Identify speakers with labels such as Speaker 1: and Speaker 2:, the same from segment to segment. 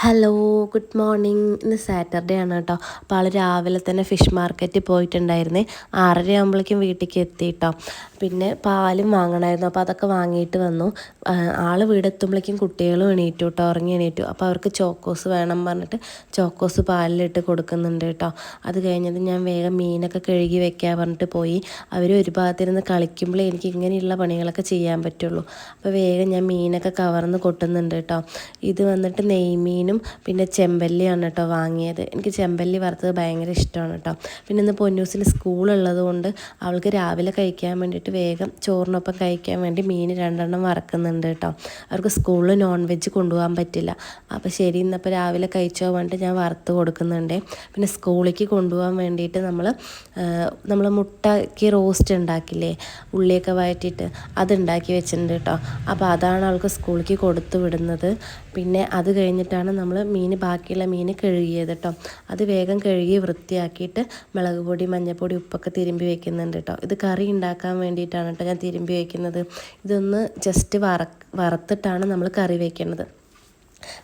Speaker 1: Hello, good morning. ഇന്ന് Saturday ആണ് കേട്ടോ. അപ്പോൾ ആൾ രാവിലെ തന്നെ ഫിഷ് മാർക്കറ്റിൽ പോയിട്ടുണ്ടായിരുന്നേ. 6:30 ആകുമ്പോഴേക്കും വീട്ടിലേക്ക് എത്തി കേട്ടോ. പിന്നെ പാലും വാങ്ങണമായിരുന്നു, അപ്പോൾ അതൊക്കെ വാങ്ങിയിട്ട് വന്നു. ആൾ വീടെത്തുമ്പോഴേക്കും കുട്ടികളും എണീറ്റു കേട്ടോ, ഉറങ്ങി എണീറ്റു. അപ്പോൾ അവർക്ക് ചോക്കോസ് വേണം പറഞ്ഞിട്ട് ചോക്കോസ് പാലിലിട്ട് കൊടുക്കുന്നുണ്ട് കേട്ടോ. അത് കഴിഞ്ഞത് ഞാൻ വേഗം മീനൊക്കെ കഴുകി വെക്കാൻ പറഞ്ഞിട്ട് പോയി. അവർ ഒരു ഭാഗത്തിരുന്ന് കളിക്കുമ്പോഴേ എനിക്ക് ഇങ്ങനെയുള്ള പണികളൊക്കെ ചെയ്യാൻ പറ്റുള്ളൂ. അപ്പോൾ വേഗം ഞാൻ മീനൊക്കെ കവർന്ന് കൊട്ടുന്നുണ്ട് കേട്ടോ. ഇത് വന്നിട്ട് നെയ്മീനും പിന്നെ ചെമ്പല്ലിയാണ് കേട്ടോ വാങ്ങിയത്. എനിക്ക് ചെമ്പല്ലി വറുത്തത് ഭയങ്കര ഇഷ്ടമാണ് കേട്ടോ. പിന്നെ ഇന്ന് പൊന്നൂസിന് സ്കൂളുള്ളത് കൊണ്ട് അവൾക്ക് രാവിലെ കഴിക്കാൻ വേണ്ടിയിട്ട് വേഗം ചോറിനൊപ്പം കഴിക്കാൻ വേണ്ടി മീൻ 2 വറക്കുന്നുണ്ട് കേട്ടോ. അവർക്ക് സ്കൂളിൽ നോൺ വെജ് കൊണ്ടുപോകാൻ പറ്റില്ല. അപ്പോൾ ശരി, ഇന്നപ്പോൾ രാവിലെ കഴിച്ചോ പറഞ്ഞിട്ട് ഞാൻ വറുത്ത് കൊടുക്കുന്നുണ്ട്. പിന്നെ സ്കൂളിലേക്ക് കൊണ്ടുപോകാൻ വേണ്ടിയിട്ട് നമ്മൾ മുട്ടയ്ക്ക് റോസ്റ്റ് ഉണ്ടാക്കില്ലേ, ഉള്ളിയൊക്കെ വഴറ്റിയിട്ട് അതുണ്ടാക്കി വെച്ചിട്ടുണ്ട് കേട്ടോ. അപ്പോൾ അതാണ് അവൾക്ക് സ്കൂളിലേക്ക് കൊടുത്തു വിടുന്നത്. പിന്നെ അത് കഴിഞ്ഞിട്ടാണ് നമ്മൾ ബാക്കിയുള്ള മീൻ കഴുകിയത് കേട്ടോ. അത് വേഗം കഴുകി വൃത്തിയാക്കിയിട്ട് മുളക് പൊടി, മഞ്ഞൾപ്പൊടി, ഉപ്പൊക്കെ തിരുമ്പി വെക്കുന്നുണ്ട് കേട്ടോ. ഇത് കറി ഉണ്ടാക്കാൻ വേണ്ടിയിട്ടാണ് കേട്ടോ ഞാൻ തിരുമ്പി വെക്കുന്നത്. ഇതൊന്ന് ജസ്റ്റ് വറുത്തിട്ടാണ് നമ്മൾ കറി വയ്ക്കുന്നത്.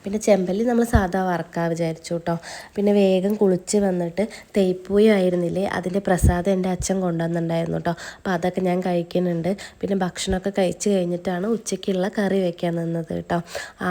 Speaker 1: പിന്നെ ചെമ്പല്ലി നമ്മൾ സാധാ വറക്കാൻ വിചാരിച്ചു കേട്ടോ. പിന്നെ വേഗം കുളിച്ച് വന്നിട്ട് തേയ്പ്പൂയ ആയിരുന്നില്ലേ, അതിൻ്റെ പ്രസാദം എൻ്റെ അച്ഛൻ കൊണ്ടുവന്നിട്ടുണ്ടായിരുന്നു കേട്ടോ. അപ്പോൾ അതൊക്കെ ഞാൻ കഴിക്കുന്നുണ്ട്. പിന്നെ ഭക്ഷണമൊക്കെ കഴിച്ച് കഴിഞ്ഞിട്ടാണ് ഉച്ചയ്ക്കുള്ള കറി വയ്ക്കാൻ നിന്നത് കേട്ടോ.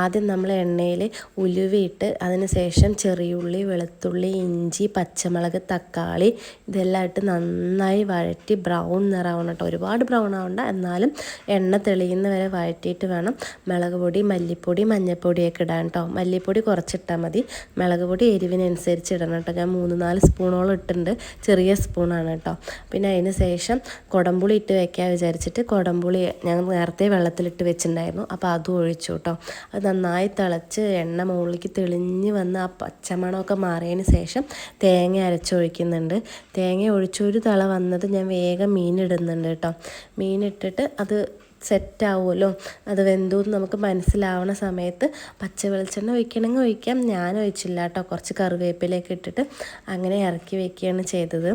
Speaker 1: ആദ്യം നമ്മൾ എണ്ണയിൽ ഉലുവയിട്ട് അതിന് ശേഷം ചെറിയുള്ളി, വെളുത്തുള്ളി, ഇഞ്ചി, പച്ചമുളക്, തക്കാളി ഇതെല്ലാം ഇട്ട് നന്നായി വഴറ്റി ബ്രൗൺ നിറാവണം കേട്ടോ. ഒരുപാട് ബ്രൗൺ ആവണ്ട, എന്നാലും എണ്ണ തെളിയുന്ന വരെ വഴറ്റിയിട്ട് വേണം മുളക് പൊടി, മല്ലിപ്പൊടി, മഞ്ഞൾപ്പൊടിയൊക്കെ ഇടാൻ കേട്ടോ. മല്ലിപ്പൊടി കുറച്ചിട്ടാൽ മതി, മുളക് പൊടി എരിവിനനുസരിച്ച് ഇടണം കേട്ടോ. ഞാൻ 3-4 സ്പൂണോളം ഇട്ടിട്ടുണ്ട്, ചെറിയ സ്പൂണാണ് കേട്ടോ. പിന്നെ അതിന് ശേഷം കുടംപുളി ഇട്ട് വെക്കാൻ വിചാരിച്ചിട്ട് കുടംപുളി ഞാൻ നേരത്തെ വെള്ളത്തിലിട്ട് വെച്ചിട്ടുണ്ടായിരുന്നു, അപ്പോൾ അതും ഒഴിച്ചു കേട്ടോ. അത് നന്നായി തിളച്ച് എണ്ണ മുകളിലേക്ക് തെളിഞ്ഞ് വന്ന് ആ പച്ചമണമൊക്കെ മാറിയതിന് ശേഷം തേങ്ങ അരച്ചൊഴിക്കുന്നുണ്ട്. തേങ്ങ ഒഴിച്ചൊരു തിള വന്നത് ഞാൻ വേഗം മീനിടുന്നുണ്ട് കേട്ടോ. മീനിട്ടിട്ട് അത് സെറ്റാവുമല്ലോ, അത് വെന്തൂന്ന് നമുക്ക് മനസ്സിലാവുന്ന സമയത്ത് പച്ച വെളിച്ചെണ്ണ ഒഴിക്കണമെങ്കിൽ ഒഴിക്കാം. ഞാൻ ഒഴിച്ചില്ല കേട്ടോ. കുറച്ച് കറിവേപ്പിലയൊക്കെ ഇട്ടിട്ട് അങ്ങനെ ഇറക്കി വെക്കുകയാണ് ചെയ്തത്.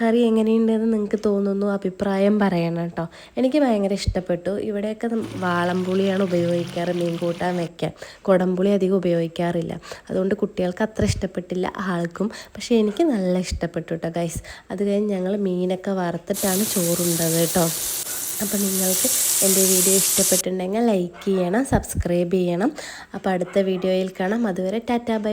Speaker 1: കറി എങ്ങനെയുണ്ടെന്ന് നിങ്ങൾക്ക് തോന്നുന്നു, അഭിപ്രായം പറയണം കേട്ടോ. എനിക്ക് ഭയങ്കര ഇഷ്ടപ്പെട്ടു. ഇവിടെയൊക്കെ വാളംപുളിയാണ് ഉപയോഗിക്കാറ് മീൻ കൂട്ടാൻ വെക്കാൻ. കുടംപുളി അധികം ഉപയോഗിക്കാറില്ല, അതുകൊണ്ട് കുട്ടികൾക്ക് അത്ര ഇഷ്ടപ്പെട്ടില്ല, ആൾക്കും. പക്ഷേ എനിക്ക് നല്ല ഇഷ്ടപ്പെട്ടു കേട്ടോ ഗൈസ്. അത് കഴിഞ്ഞ് ഞങ്ങൾ മീനൊക്കെ വറുത്തിട്ടാണ് ചോറുണ്ടത് കേട്ടോ. അപ്പോൾ നിങ്ങൾക്ക് എൻ്റെ വീഡിയോ ഇഷ്ടപ്പെട്ടിട്ടുണ്ടെങ്കിൽ ലൈക്ക് ചെയ്യണം, സബ്സ്ക്രൈബ് ചെയ്യണം. അപ്പോൾ അടുത്ത വീഡിയോയിൽ കാണാം. അതുവരെ ടാറ്റാ ബൈ.